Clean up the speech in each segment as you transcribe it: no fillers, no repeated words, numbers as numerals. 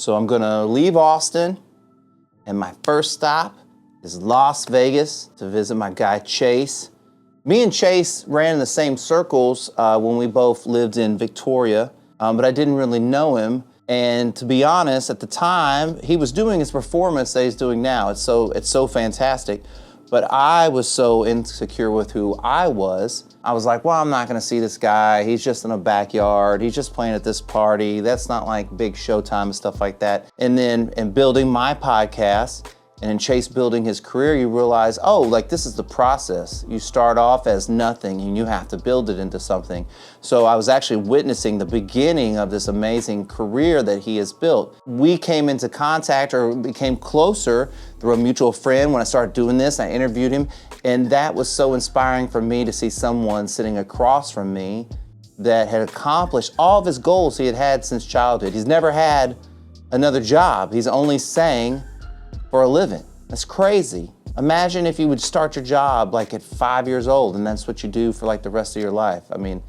So I'm gonna leave Austin, and my first stop is Las Vegas to visit my guy Chase. Me and Chase ran in the same circles when we both lived in Victoria, but I didn't really know him. And to be honest, at the time, he was doing his performance that he's doing now. It's so fantastic. But I was so insecure with who I was. I was like, well, I'm not gonna see this guy. He's just in a backyard. He's just playing at this party. That's not like big showtime and stuff like that. And then in building my podcast, and in Chase building his career, you realize, oh, like this is the process. You start off as nothing and you have to build it into something. So I was actually witnessing the beginning of this amazing career that he has built. We came into contact or became closer through a mutual friend when I started doing this. I interviewed him, and that was so inspiring for me to see someone sitting across from me that had accomplished all of his goals he had had since childhood. He's never had another job. He's only sang for a living. That's crazy. Imagine if you would start your job like at 5 years old and that's what you do for like the rest of your life. I mean,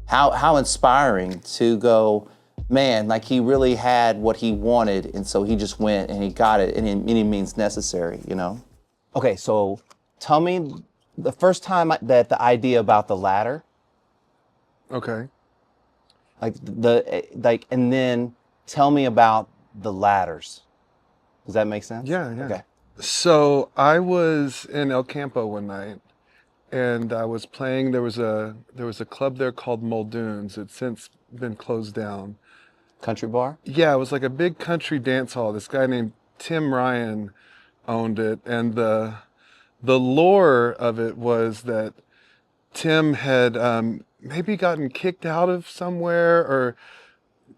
how inspiring to go, man, like he really had what he wanted, and so he just went and he got it, and any means necessary, you know? Okay, so tell me the first time that the idea about the ladder. Okay. And then tell me about the ladders. Does that make sense? Yeah. Okay. So I was in El Campo one night, and I was playing. There was a club there called Muldoon's. It's since been closed down. Country bar? Yeah, it was like a big country dance hall. This guy named Tim Ryan owned it, and the lore of it was that Tim had maybe gotten kicked out of somewhere or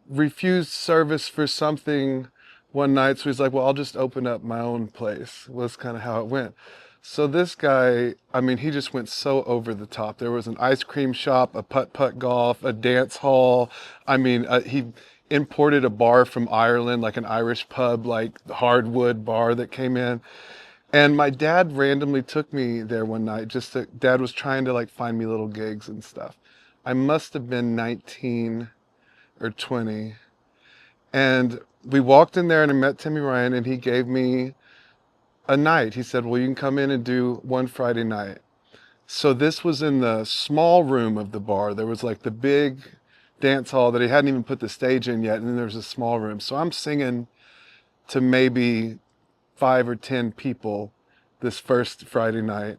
refused service for something one night. So he's like, well, I'll just open up my own place. Was kind of how it went. So this guy, I mean, he just went so over the top. There was an ice cream shop, a putt-putt golf, a dance hall. I mean, he imported a bar from Ireland, like an Irish pub, like the hardwood bar that came in. And my dad randomly took me there one night. Dad was trying to like find me little gigs and stuff. I must have been 19 or 20. And we walked in there and I met Timmy Ryan, and he gave me a night. He said, well, you can come in and do one Friday night. So this was in the small room of the bar. There was like the big dance hall that he hadn't even put the stage in yet. And then there was a small room. So I'm singing to maybe 5 or 10 people this first Friday night.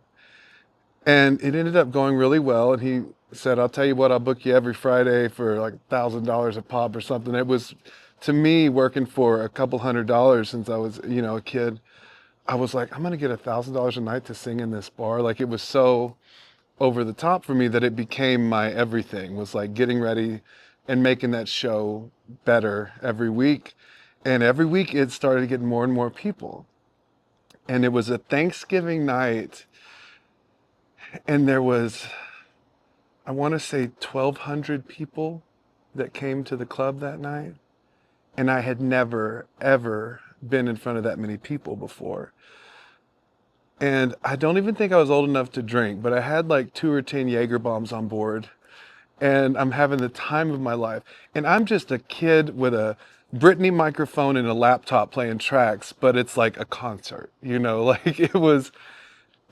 And it ended up going really well. And he said, I'll tell you what, I'll book you every Friday for like $1,000 a pop or something. It was, to me, working for a couple $100 since I was, a kid. I was like, I'm going to get $1,000 a night to sing in this bar. Like, it was so over the top for me that it became my everything, was like getting ready and making that show better every week. And every week it started getting more and more people. And it was a Thanksgiving night. And there was, I want to say 1,200 people that came to the club that night. And I had never, ever been in front of that many people before. And I don't even think I was old enough to drink, but I had like 2 or 10 Jaeger bombs on board. And I'm having the time of my life. And I'm just a kid with a Britney microphone and a laptop playing tracks, but it's like a concert, like it was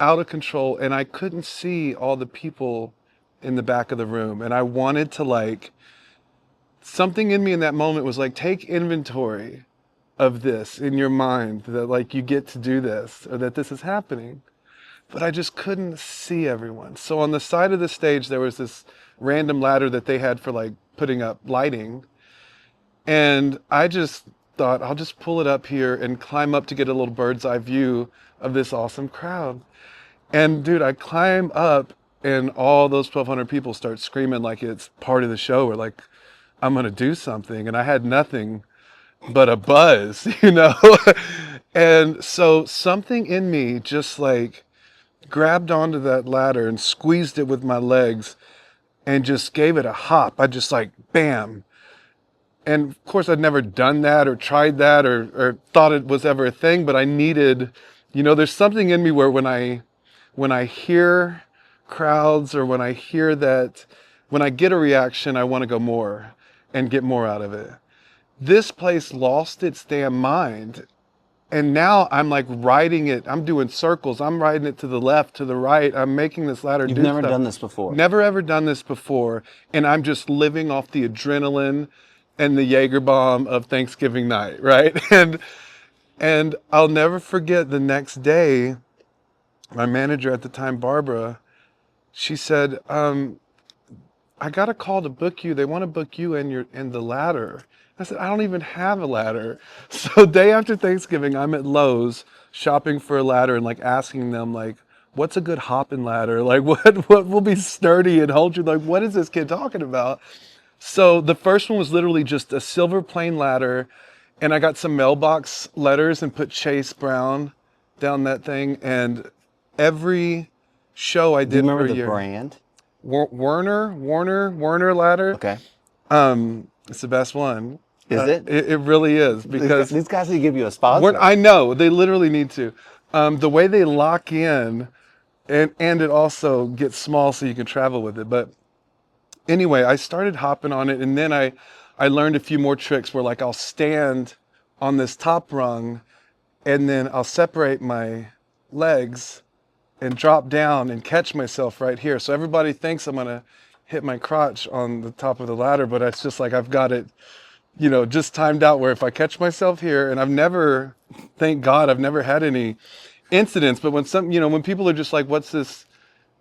out of control. And I couldn't see all the people in the back of the room. And I wanted to something in me in that moment was like, take inventory of this in your mind, that like you get to do this or that this is happening. But I just couldn't see everyone. So on the side of the stage, there was this random ladder that they had for like putting up lighting. And I just thought, I'll just pull it up here and climb up to get a little bird's eye view of this awesome crowd. And dude, I climb up and all those 1,200 people start screaming like it's part of the show, or like I'm gonna do something. And I had nothing but a buzz, And so something in me just like grabbed onto that ladder and squeezed it with my legs and just gave it a hop. I just like, bam. And of course I'd never done that or tried that or thought it was ever a thing, but I needed, there's something in me where when I hear crowds or when I hear that, when I get a reaction, I want to go more and get more out of it. this place lost its damn mind. And now I'm like riding it. I'm doing circles. I'm riding it to the left, to the right. I'm making this ladder You've do never stuff. done this before. Never ever done this before. And I'm just living off the adrenaline and the Jaeger bomb of Thanksgiving night, right? And I'll never forget the next day, my manager at the time, Barbara, she said, I got a call to book you. They want to book you in the ladder. I said, I don't even have a ladder. So day after Thanksgiving, I'm at Lowe's shopping for a ladder and like asking them like, what's a good hopping ladder? Like what will be sturdy and hold you? Like, what is this kid talking about? So the first one was literally just a silver plain ladder. And I got some mailbox letters and put Chase Brown down that thing. And every show I Do you did for remember a the year. brand? Warner ladder. Okay. It's the best one. Is it? It really is because These guys need to give you a sponsor. I know they literally need to. The way they lock in, and it also gets small so you can travel with it. But anyway, I started hopping on it, and then I learned a few more tricks where like I'll stand on this top rung, and then I'll separate my legs and drop down and catch myself right here. So everybody thinks I'm gonna hit my crotch on the top of the ladder, but it's just like I've got it, just timed out where if I catch myself here, and I've never, thank God, I've never had any incidents, but when people are just like, what's this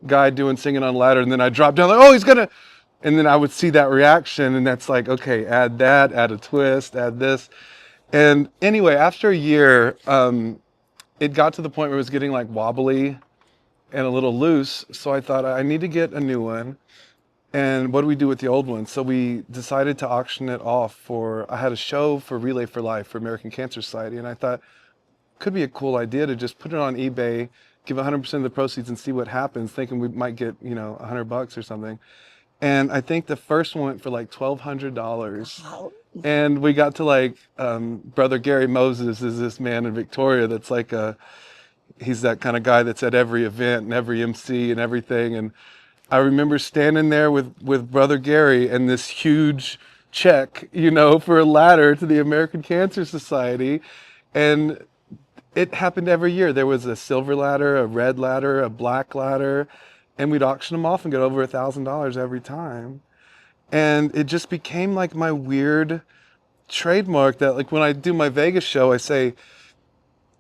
guy doing singing on a ladder? And then I drop down like, oh, he's gonna, and then I would see that reaction, and that's like, okay, add that, add a twist, add this. And anyway, after a year, it got to the point where it was getting like wobbly and a little loose. So I thought I need to get a new one. And what do we do with the old one? So we decided to auction it off I had a show for Relay for Life for American Cancer Society. And I thought could be a cool idea to just put it on eBay, give 100% of the proceeds and see what happens, thinking we might get, $100 or something. And I think the first one went for like $1,200. And we got to like, Brother Gary Moses is this man in Victoria that's like he's that kind of guy that's at every event and every MC and everything. And I remember standing there with Brother Gary and this huge check, for a ladder to the American Cancer Society. And it happened every year. There was a silver ladder, a red ladder, a black ladder, and we'd auction them off and get over $1,000 every time. And it just became like my weird trademark that like when I do my Vegas show, I say,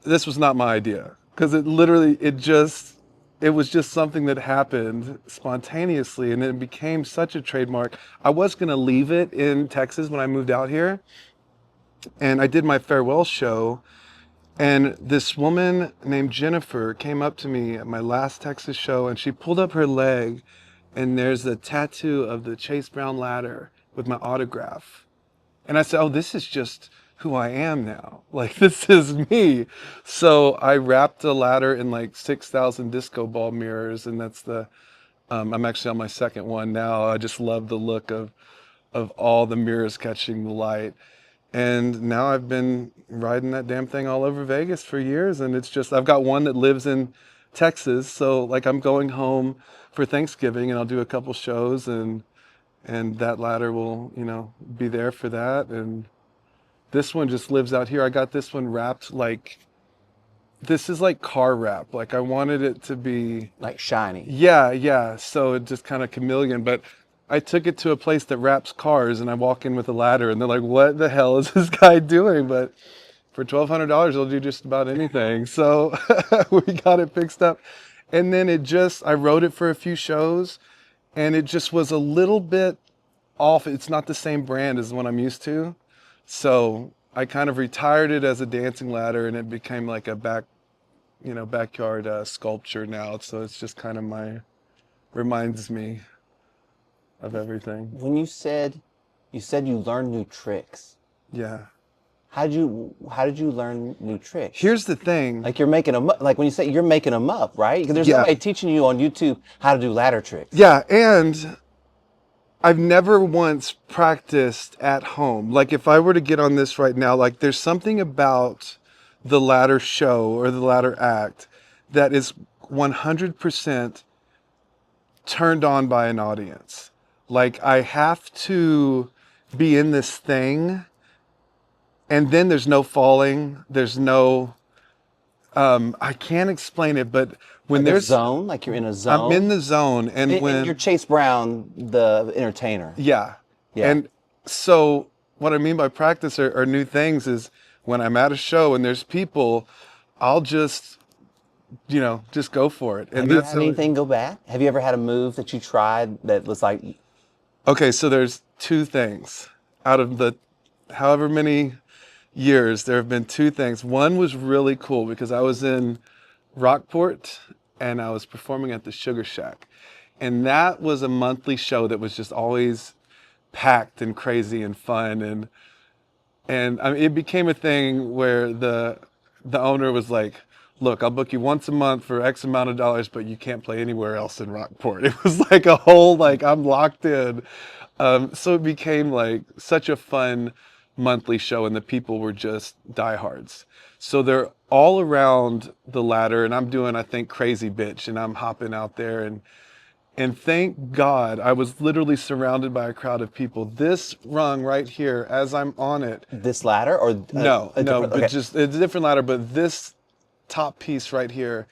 this was not my idea. Because it was just something that happened spontaneously, and it became such a trademark. I was going to leave it in Texas when I moved out here, and I did my farewell show, and this woman named Jennifer came up to me at my last Texas show, and she pulled up her leg, and there's a tattoo of the Chase Brown ladder with my autograph. And I said, oh, this is just who I am now. Like, this is me. So I wrapped a ladder in like 6,000 disco ball mirrors, and that's I'm actually on my second one now. I just love the look of all the mirrors catching the light. And now I've been riding that damn thing all over Vegas for years, and it's just, I've got one that lives in Texas, so like I'm going home for Thanksgiving and I'll do a couple shows, and that ladder will, be there for that. And this one just lives out here. I got this one wrapped like, this is like car wrap. Like I wanted it to be like shiny. Yeah. So it just kind of chameleon, but I took it to a place that wraps cars, and I walk in with a ladder and they're like, what the hell is this guy doing? But for $1,200, they'll do just about anything. So we got it fixed up. And then I wrote it for a few shows, and it just was a little bit off. It's not the same brand as what I'm used to. So I kind of retired it as a dancing ladder, and it became like a backyard sculpture now. So it's just kind of reminds me of everything. When you said you learned new tricks. Yeah. How did you learn new tricks? Here's the thing. Like you're making them up. Like when you say you're making them up, right? Because there's Yeah. nobody teaching you on YouTube how to do ladder tricks. Yeah, and I've never once practiced at home. Like if I were to get on this right now, like there's something about the ladder show or the ladder act that is 100% turned on by an audience. Like I have to be in this thing and then there's no falling. There's no, I can't explain it, but when Like a there's, zone, like you're in a I'm in zone. the zone, and And you're when, Chase Brown, the entertainer. yeah. Yeah. And so what I mean by practice or new things is when I'm at a show and there's people, I'll just, just go for it. And Have you that's had how anything go bad? Have you ever had a move that you tried that was like, okay, so there's two things out of the however many years, there have been two things. One was really cool because I was in Rockport and I was performing at the Sugar Shack. And that was a monthly show that was just always packed and crazy and fun. And I mean, it became a thing where the owner was like, "Look, I'll book you once a month for X amount of dollars, but you can't play anywhere else in Rockport." It was like a whole like I'm locked in. So it became like such a fun monthly show, and the people were just diehards. So they're all around the ladder, and I'm doing I think Crazy Bitch, and I'm hopping out there and thank God I was literally surrounded by a crowd of people. This rung right here, as I'm on it, this ladder or no, a no, different? but Okay. just it's a different ladder. But this top piece right here,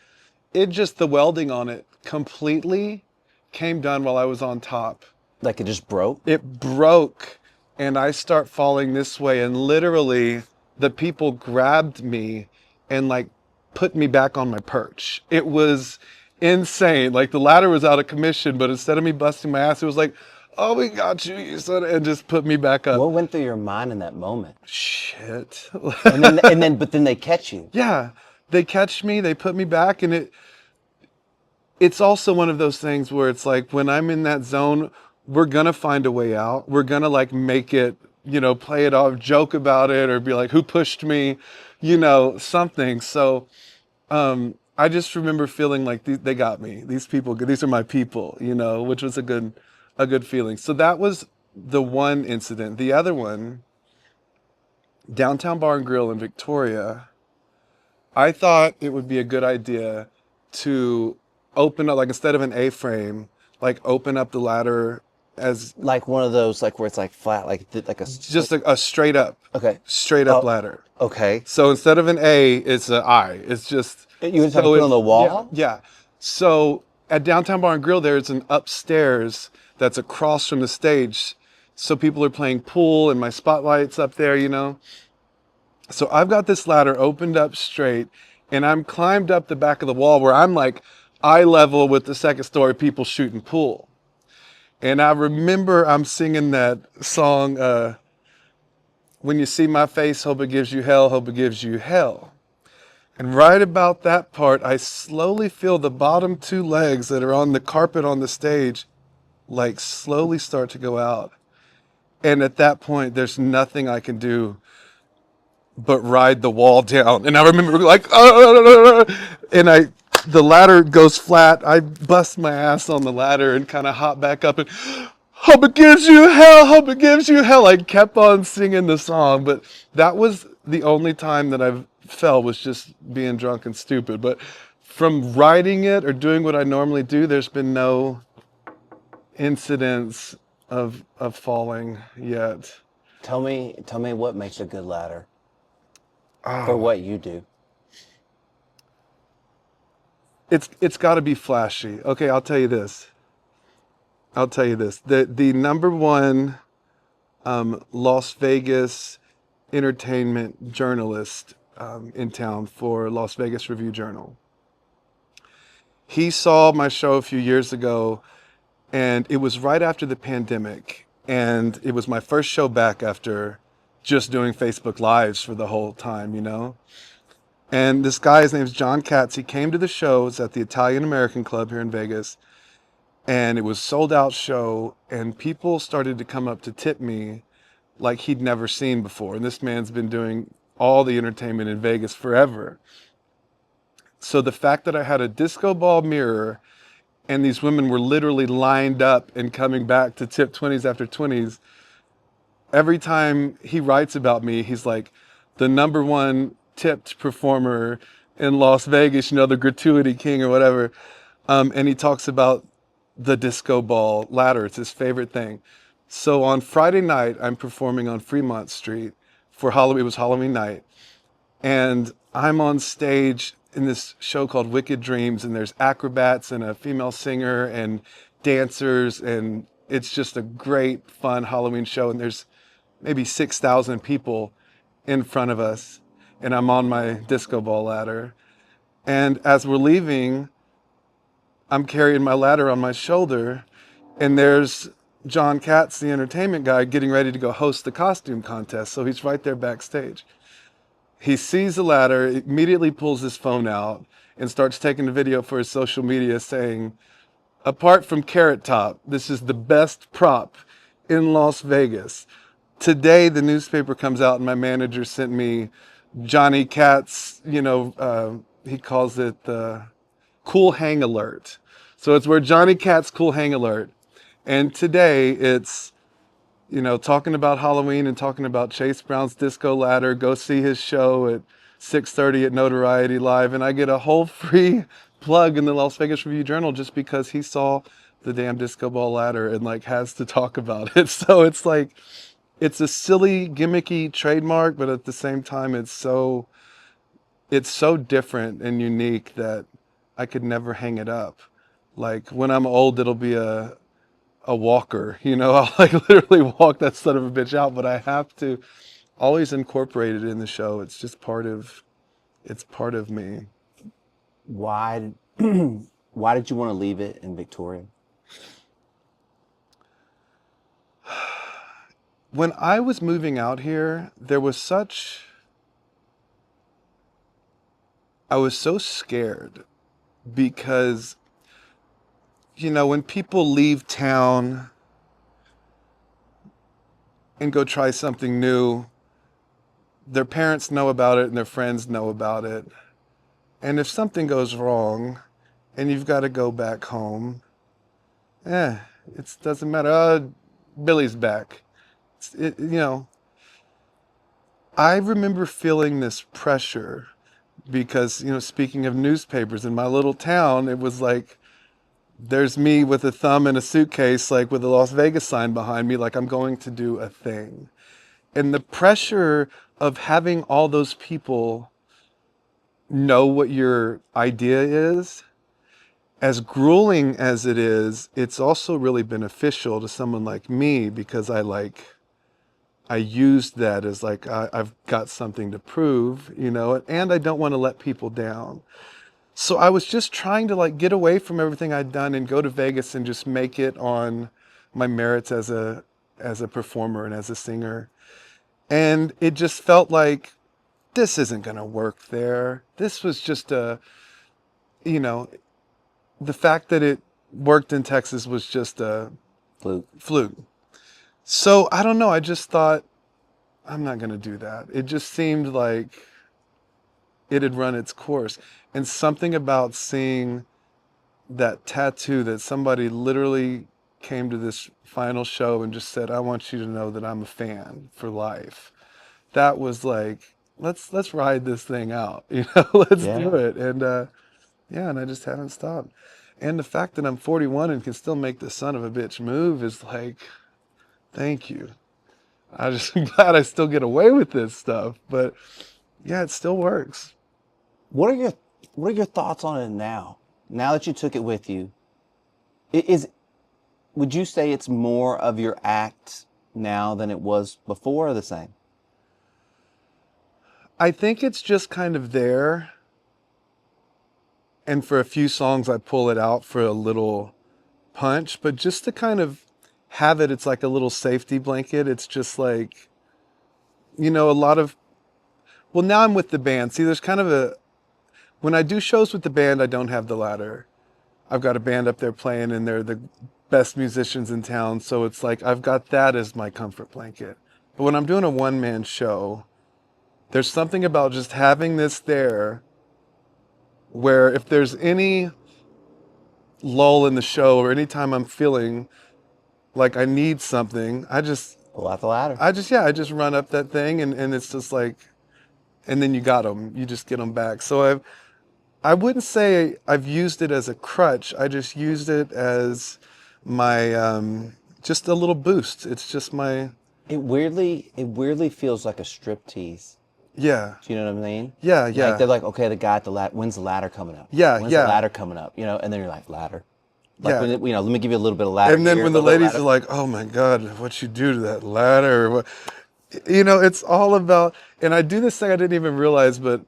it just the welding on it completely came done while I was on top. Like it just broke? It broke, and I start falling this way, and literally the people grabbed me and like put me back on my perch. It was insane. Like the ladder was out of commission, but instead of me busting my ass, it was like, "Oh, we got you," you son," and just put me back up. What went through your mind in that moment? Shit. But then they catch you. Yeah, they catch me, they put me back, and it's also one of those things where it's like when I'm in that zone, we're gonna find a way out. We're gonna like make it, play it off, joke about it, or be like, "Who pushed me?" Something. So I just remember feeling like they got me. These people, these are my people, which was a good feeling. So that was the one incident. The other one, Downtown Bar and Grill in Victoria. I thought it would be a good idea to open up, like instead of an A-frame, like open up the ladder as Like one of those, like where it's like flat, like just a okay. straight up Oh, ladder. okay. So instead of an A, it's an I. It's just You just have to so put it on it's the yeah, wall? yeah. So at Downtown Bar and Grill, there's an upstairs that's across from the stage. So people are playing pool, and my spotlight's up there. So I've got this ladder opened up straight, and I'm climbed up the back of the wall where I'm like eye level with the second story people shooting pool. And I remember I'm singing that song, "When you see my face, hope it gives you hell, hope it gives you hell." And right about that part, I slowly feel the bottom two legs that are on the carpet on the stage, like slowly start to go out. And at that point, there's nothing I can do but ride the wall down. And I remember like, and the ladder goes flat. I bust my ass on the ladder and kind of hop back up and hope it gives you hell, hope it gives you hell. I kept on singing the song, but that was the only time that I've fell was just being drunk and stupid. But from riding it or doing what I normally do, there's been no incidents of falling yet. Tell me what makes a good ladder for Oh, what you do. it's got to be flashy. Okay, I'll tell you this. I'll tell you this. The number one Las Vegas entertainment journalist in town for Las Vegas Review Journal. He saw my show a few years ago, and it was right after the pandemic, and it was my first show back after just doing Facebook Lives for the whole time. And this guy, his name's John Katz. He came to the show. It's at the Italian American Club here in Vegas, and it was sold out show, and people started to come up to tip me like he'd never seen before. And this man's been doing all the entertainment in Vegas forever. So the fact that I had a disco ball mirror and these women were literally lined up and coming back to tip 20s after 20s, every time he writes about me, he's like the number one tipped performer in Las Vegas, the gratuity king or whatever. And he talks about the disco ball ladder. It's his favorite thing. So on Friday night, I'm performing on Fremont Street for Halloween. It was Halloween night. And I'm on stage in this show called Wicked Dreams, and there's acrobats and a female singer and dancers, and it's just a great, fun Halloween show. And there's maybe 6,000 people in front of us, and I'm on my disco ball ladder. And as we're leaving, I'm carrying my ladder on my shoulder, and there's John Katz, the entertainment guy, getting ready to go host the costume contest. So he's right there backstage. He sees the ladder, immediately pulls his phone out and starts taking the video for his social media saying, apart from Carrot Top, this is the best prop in Las Vegas. Today, the newspaper comes out and my manager sent me Johnny Katz, he calls it the Cool Hang Alert. So it's where Johnny Katz Cool Hang Alert. And today it's, talking about Halloween and talking about Chase Brown's Disco Ladder. Go see his show at 6:30 at Notoriety Live. And I get a whole free plug in the Las Vegas Review-Journal just because he saw the damn disco ball ladder and has to talk about it. So it's it's a silly, gimmicky trademark, but at the same time, it's so different and unique that I could never hang it up. When I'm old, it'll be a walker, I'll literally walk that son of a bitch out, but I have to always incorporate it in the show. It's just part of me. Why why did you want to leave it in Victoria? When I was moving out here, I was so scared because, when people leave town and go try something new, their parents know about it and their friends know about it. And if something goes wrong and you've got to go back home, it doesn't matter. Billy's back. I remember feeling this pressure because, speaking of newspapers, in my little town, it was there's me with a thumb in a suitcase, with a Las Vegas sign behind me, I'm going to do a thing. And the pressure of having all those people know what your idea is, as grueling as it is, it's also really beneficial to someone like me because I used that as I've got something to prove, and I don't want to let people down. So I was just trying to get away from everything I'd done and go to Vegas and just make it on my merits as a performer and as a singer. And it just felt like this isn't going to work there. This was just the fact that it worked in Texas was just a fluke. So I don't know. I just thought, I'm not going to do that. It just seemed like it had run its course. And something about seeing that tattoo that somebody literally came to this final show and just said, I want you to know that I'm a fan for life. That was let's ride this thing out, let's do it. And and I just haven't stopped. And the fact that I'm 41 and can still make the son of a bitch move is thank you. I just am glad I still get away with this stuff, but yeah, it still works. What are your thoughts on it now? Now that you took it with you, would you say it's more of your act now than it was before, or the same? I think it's just kind of there. And for a few songs, I pull it out for a little punch, but just to kind of have it, it's like a little safety blanket. It's just a lot of, well, now I'm with the band. See, there's kind of when I do shows with the band, I don't have the ladder. I've got a band up there playing and they're the best musicians in town. So it's I've got that as my comfort blanket. But when I'm doing a one-man show, there's something about just having this there where if there's any lull in the show or anytime I'm feeling like I need something, I just pull out the ladder. I just run up that thing and it's just and then you got them. You just get them back. So I wouldn't say I've used it as a crutch. I just used it as my, just a little boost. It's just my it weirdly feels like a strip tease. Yeah. Do you know what I mean? Yeah, Like they're yeah. like, okay, the guy at the ladder, when's the ladder coming up? Yeah, When's the yeah. ladder coming up? And then you're like, ladder. Like Yeah. when let me give you a little bit of ladder And then here, a when the little bit of ladies are ladder. like, "Oh my God, what you do to that ladder?" Or what, it's all about. And I do this thing I didn't even realize, but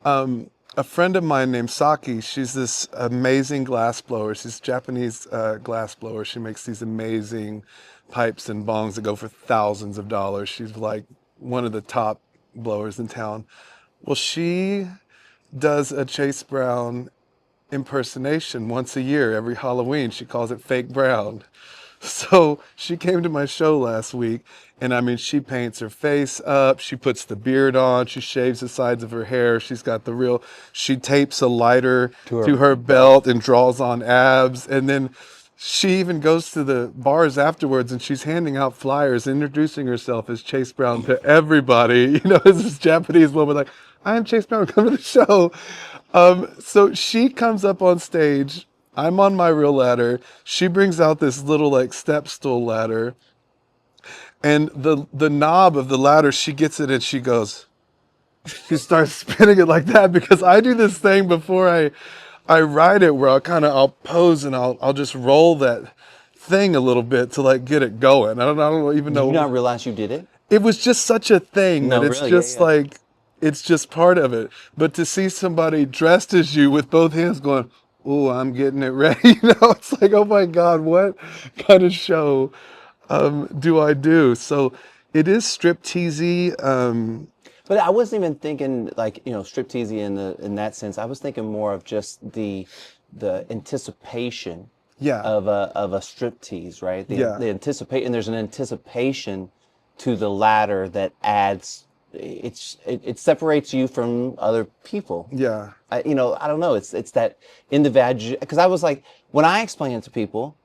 a friend of mine named Saki, she's this amazing glass blower. She's a Japanese glass blower. She makes these amazing pipes and bongs that go for thousands of dollars. She's like one of the top blowers in town. Well, she does a Chase Brown impersonation once a year, every Halloween. She calls it Fake Brown. So she came to my show last week, and I mean, she paints her face up, she puts the beard on, she shaves the sides of her hair, she tapes a lighter to her belt and draws on abs, and then she even goes to the bars afterwards and she's handing out flyers, introducing herself as Chase Brown to everybody, as this Japanese woman, like, I am Chase Brown, come to the show. So she comes up on stage. I'm on my real ladder. She brings out this little like step stool ladder, and the knob of the ladder, she gets it and she starts spinning it like that, because I do this thing before I ride it where I'll pose and I'll just roll that thing a little bit to like get it going. I don't even Did you know. not realize you did it? It was just such a thing that No, it's really, yeah, just yeah. like, it's just part of it. But to see somebody dressed as you with both hands going, "Oh, I'm getting it ready," it's like, oh my God, what kind of show do I do? So it is strip teasy. But I wasn't even thinking like, striptease in that sense. I was thinking more of just the anticipation Yeah, of a striptease, right? yeah, And there's an anticipation to the ladder that adds it separates you from other people. yeah, I don't know. It's that individual, because I was like, when I explain it to people,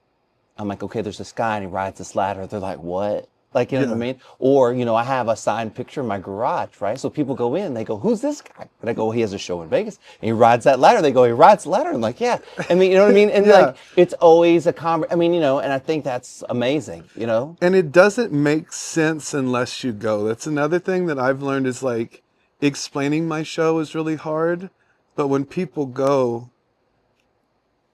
I'm like, okay, there's this guy and he rides this ladder. They're like, what? Like, you know what I yeah. mean? Or, I have a signed picture in my garage, right? So people go in, they go, who's this guy? And I go, he has a show in Vegas and he rides that ladder. They go, he rides the ladder. I'm like, yeah. I mean, you know what I mean? And Yeah. like, it's always I mean, and I think that's amazing. And it doesn't make sense unless you go. That's another thing that I've learned, is like, explaining my show is really hard. But when people go,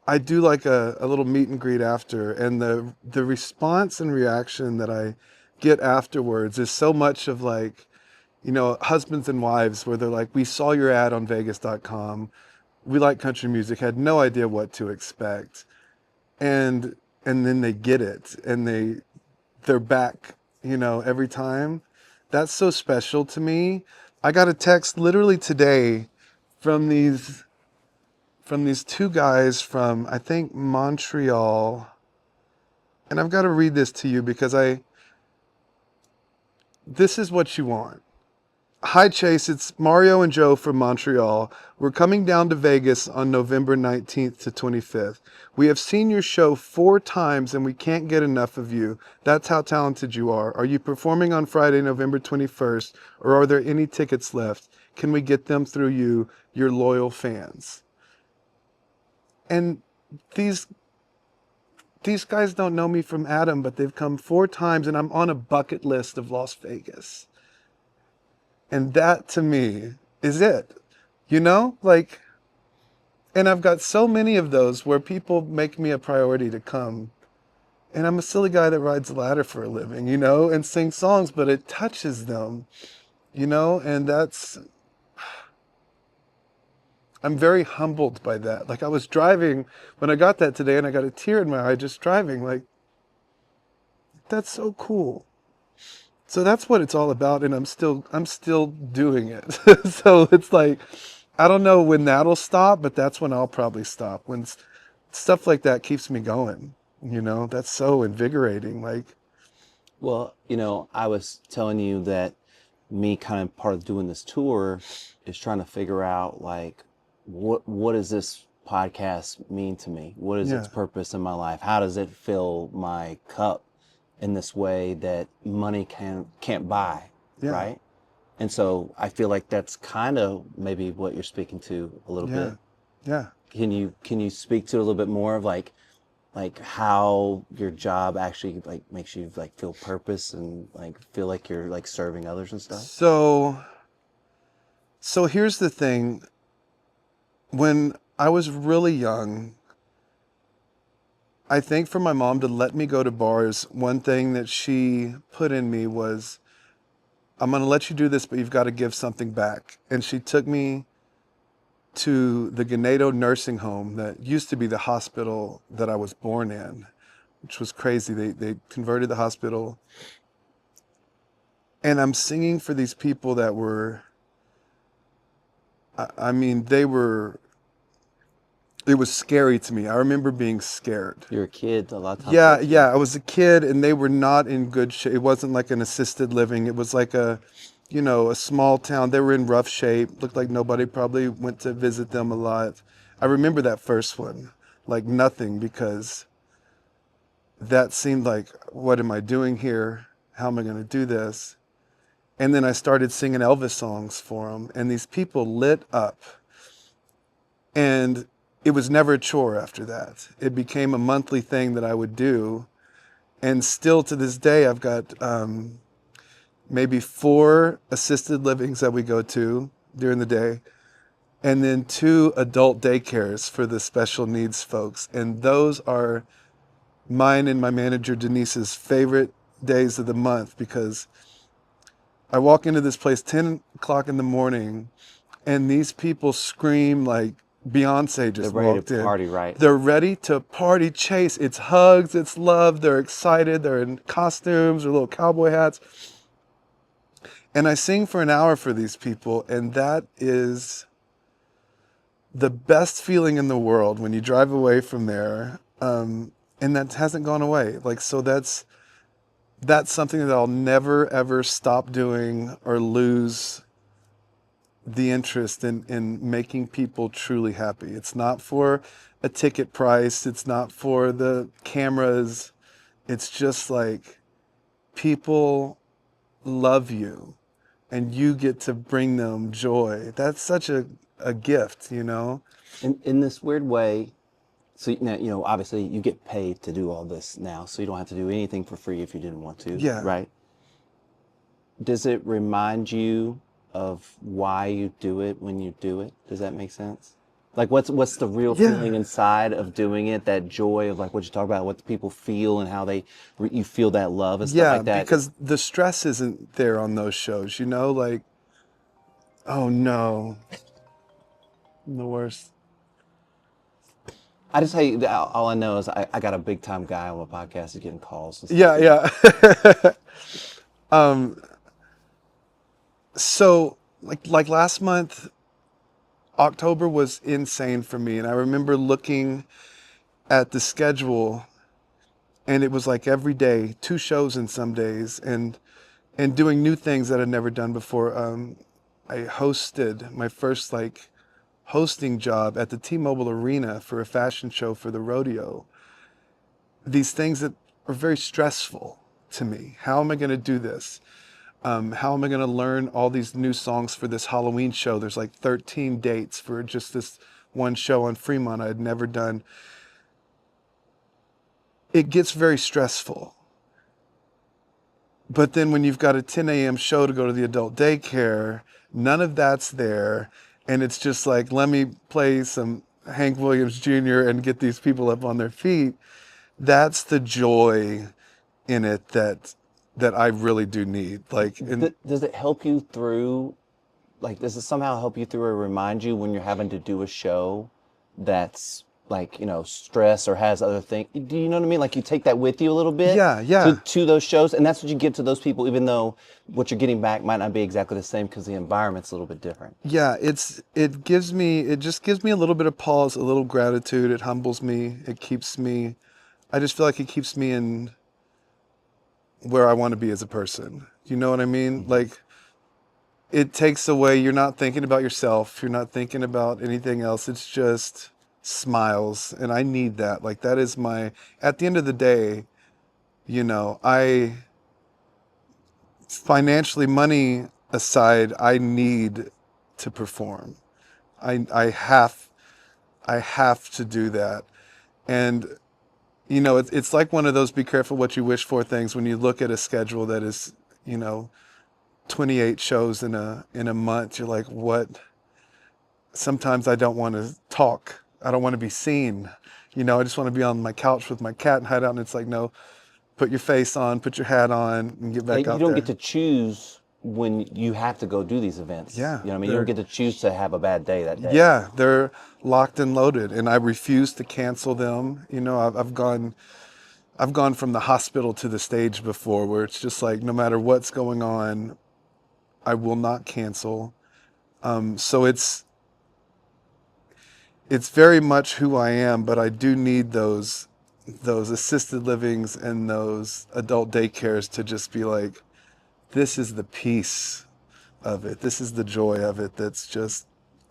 I do like a little meet and greet after, and the response and reaction that I get afterwards is so much of like, husbands and wives, where they're like, "We saw your ad on Vegas.com. We like country music, had no idea what to expect." And then they get it, and they're back, every time. That's so special to me. I got a text literally today from these two guys from, I think, Montreal. And I've got to read this to you because this is what you want. "Hi Chase, it's Mario and Joe from Montreal. We're coming down to Vegas on November 19th to 25th. We have seen your show 4 times and we can't get enough of you. That's how talented you are. Are you performing on Friday, November 21st, or are there any tickets left? Can we get them through you, your loyal fans?" And these guys don't know me from Adam, but they've come 4 times and I'm on a bucket list of Las Vegas. And that to me is it. Like, and I've got so many of those where people make me a priority to come. And I'm a silly guy that rides a ladder for a living, and sings songs, but it touches them, and I'm very humbled by that. Like, I was driving when I got that today and I got a tear in my eye just driving, like, that's so cool. So that's what it's all about, and I'm still doing it. So it's like, I don't know when that'll stop, but that's when I'll probably stop. When stuff like that keeps me going, that's so invigorating. Like, Well, I was telling you that me kind of part of doing this tour is trying to figure out like what does this podcast mean to me? What is yeah, its purpose in my life? How does it fill my cup in this way that money can't buy, yeah, right? And so I feel like that's kind of maybe what you're speaking to a little yeah, bit. yeah. Can you speak to it a little bit more of like like how your job actually like makes you like feel purpose and like feel like you're like serving others and stuff? So here's the thing. When I was really young, I think for my mom to let me go to bars, one thing that she put in me was, I'm going to let you do this, but you've got to give something back. And she took me to the Ganado nursing home that used to be the hospital that I was born in, which was crazy. They converted the hospital. And I'm singing for these people that were, I mean, it was scary to me. I remember being scared. You're a kid, a lot of times. Yeah, I was a kid and they were not in good shape. It wasn't like an assisted living. It was like a small town. They were in rough shape. Looked like nobody probably went to visit them a lot. I remember that first one, like nothing, because that seemed like, what am I doing here? How am I going to do this? And then I started singing Elvis songs for them, and these people lit up. And it was never a chore after that. It became a monthly thing that I would do. And still to this day, I've got maybe 4 assisted livings that we go to during the day, and then 2 adult daycares for the special needs folks. And those are mine and my manager Denise's favorite days of the month, because I walk into this place 10 o'clock in the morning and these people scream like Beyonce They're just ready walked to in. party, right? They're ready to party, chase. It's hugs, it's love. They're excited. They're in costumes or little cowboy hats. And I sing for an hour for these people, and that is the best feeling in the world when you drive away from there. And that hasn't gone away. Like, so that's something that I'll never ever stop doing or lose the interest in making people truly happy. It's not for a ticket price. It's not for the cameras. It's just like people love you and you get to bring them joy. That's such a gift, you know? In this weird way, so now, obviously you get paid to do all this now, so you don't have to do anything for free if you didn't want to, Yeah. right? Does it remind you of why you do it when you do it? Does that make sense? Like what's the real feeling Yeah. inside of doing it? That joy of like what you talk about, what the people feel and how you feel that love and stuff Yeah, like that. because the stress isn't there on those shows, you know? Like, oh no, I'm the worst. I just tell you, all I know is I got a big time guy on my podcast who's getting calls and stuff. Yeah, yeah. So like last month, October was insane for me, and I remember looking at the schedule, and it was like every day, 2 shows in some days, and doing new things that I'd never done before. I hosted my first like hosting job at the T-Mobile Arena for a fashion show for the rodeo. These things that are very stressful to me. How am I going to do this? How am I going to learn all these new songs for this Halloween show? There's like 13 dates for just this one show on Fremont I had never done. It gets very stressful. But then when you've got a 10 a.m. show to go to the adult daycare, none of that's there. And it's just like, let me play some Hank Williams Jr. and get these people up on their feet. That's the joy in it that I really do need. Like, and Does it help you through, like, does it somehow help you through or remind you when you're having to do a show that's like, stress or has other things? Do you know what I mean? Like you take that with you a little bit yeah. to those shows, and that's what you give to those people, even though what you're getting back might not be exactly the same because the environment's a little bit different. Yeah, it just gives me a little bit of pause, a little gratitude. It humbles me. I just feel like it keeps me in where I want to be as a person. You know what I mean? Like, it takes away, you're not thinking about yourself. You're not thinking about anything else. It's just smiles. And I need that. Like, that is at the end of the day, financially, money aside, I need to perform. I have to do that. And you know, it's like one of those be careful what you wish for things when you look at a schedule that is, you know, 28 shows in a month. You're like, what? Sometimes I don't want to talk. I don't want to be seen. You know, I just want to be on my couch with my cat and hide out. And it's like, no, put your face on, put your hat on, and get back You out don't there. get to choose when you have to go do these events. Yeah, You know what I mean? You don't get to choose to have a bad day that day. Yeah, they're locked and loaded, and I refuse to cancel them. You know, I've gone from the hospital to the stage before, where it's just like, no matter what's going on, I will not cancel. So it's very much who I am, but I do need those assisted livings and those adult daycares to just be like, this is the peace of it. This is the joy of it that's just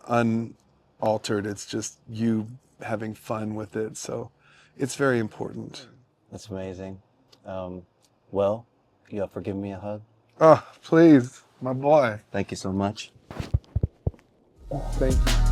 unaltered. It's just you having fun with it. So it's very important. That's amazing. Well, you up for giving me a hug? Oh, please, my boy. Thank you so much. Thank you.